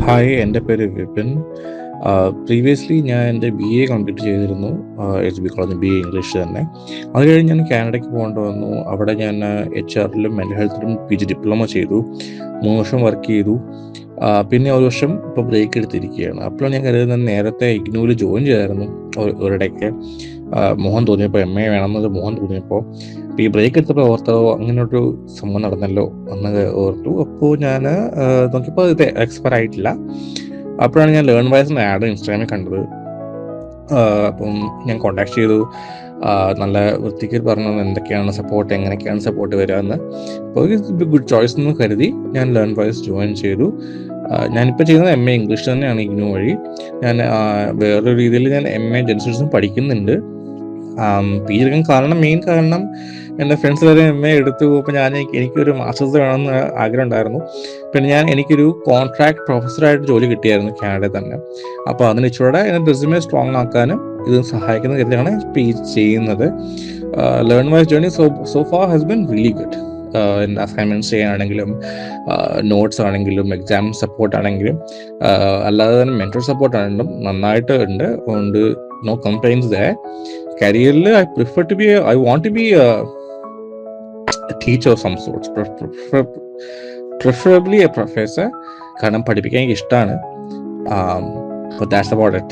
Hi, എൻ്റെ പേര് Vipin. Previously ഞാൻ എൻ്റെ BA കംപ്ലീറ്റ് ചെയ്തിരുന്നു. HB കോളേജ് BA ഇംഗ്ലീഷ് തന്നെ. അത് കഴിഞ്ഞ് ഞാൻ കാനഡയ്ക്ക് പോകേണ്ടി വന്നു. അവിടെ ഞാൻ HR-ലും മെൻ്റൽ ഹെൽത്തിലും PG ഡിപ്ലോമ ചെയ്തു. 3 വർഷം വർക്ക് ചെയ്തു. പിന്നെ 1 വർഷം ഇപ്പോൾ ബ്രേക്ക് എടുത്തിരിക്കുകയാണ്. അപ്പോഴാണ് ഞാൻ കരുതുന്നത് നേരത്തെ ഇഗ്നൂവിൽ ജോയിൻ ചെയ്തായിരുന്നു ഒരിടയ്ക്ക്. മോഹം തോന്നിയപ്പോൾ MA വേണമെന്നത് മോഹം തോന്നിയപ്പോൾ ഈ ബ്രേക്ക് എടുത്തപ്പോൾ ഓർത്തോ അങ്ങനൊരു സംഭവം നടന്നല്ലോ എന്ന് ഓർത്തു. അപ്പോൾ ഞാൻ നോക്കിയപ്പോൾ ഇത് എക്സ്പയർ ആയിട്ടില്ല. അപ്പോഴാണ് ഞാൻ ലേൺ വൈസ് ആഡ് ഇൻസ്റ്റാഗ്രാമിൽ കണ്ടത്. അപ്പം ഞാൻ കോൺടാക്ട് ചെയ്തു. നല്ല വൃത്തിക്ക് പറഞ്ഞു എന്തൊക്കെയാണ് സപ്പോർട്ട്, എങ്ങനെയൊക്കെയാണ് സപ്പോർട്ട് വരിക എന്ന്. അപ്പോൾ ഗുഡ് ചോയ്സ് എന്ന് കരുതി ഞാൻ ലേൺ വൈസ് ജോയിൻ ചെയ്തു. ഞാനിപ്പോൾ ചെയ്യുന്നത് MA ഇംഗ്ലീഷ് തന്നെയാണ് ഇഗ്നു വഴി. ഞാൻ വേറൊരു രീതിയിൽ ഞാൻ MA ജേർണലിസം പഠിക്കുന്നുണ്ട്. PG എടുക്കാൻ മെയിൻ കാരണം എൻ്റെ ഫ്രണ്ട്സ് വരെ MA എടുത്തു. അപ്പോൾ എനിക്കൊരു മാസ്റ്റേഴ്സ് വേണമെന്ന് ആഗ്രഹം ഉണ്ടായിരുന്നു. പിന്നെ എനിക്കൊരു കോൺട്രാക്ട് പ്രൊഫസറായിട്ട് ജോലി കിട്ടിയായിരുന്നു കാനഡയിൽ തന്നെ. അപ്പോൾ അതിന് ഇച്ചിരൂടെ എൻ്റെ റെസ്യൂമെ സ്ട്രോങ് ആക്കാനും ഇത് സഹായിക്കുന്ന രീതിയിലാണ് PG ചെയ്യുന്നത്. Learn wise journey so far has been really good. Assignments ചെയ്യാനാണെങ്കിലും നോട്ട്സ് ആണെങ്കിലും എക്സാം സപ്പോർട്ട് ആണെങ്കിലും അല്ലാതെ തന്നെ മെൻറ്റർ സപ്പോർട്ട് ആണെങ്കിലും നന്നായിട്ട് ഉണ്ട്. അതുകൊണ്ട് നോ കംപ്ലൈൻസ് ദേ. കരിയറിൽ I want to be a teacher of some sorts, preferably a professor. കാരണം പഠിപ്പിക്കാൻ എനിക്ക് ഇഷ്ടമാണ്. But that's about it.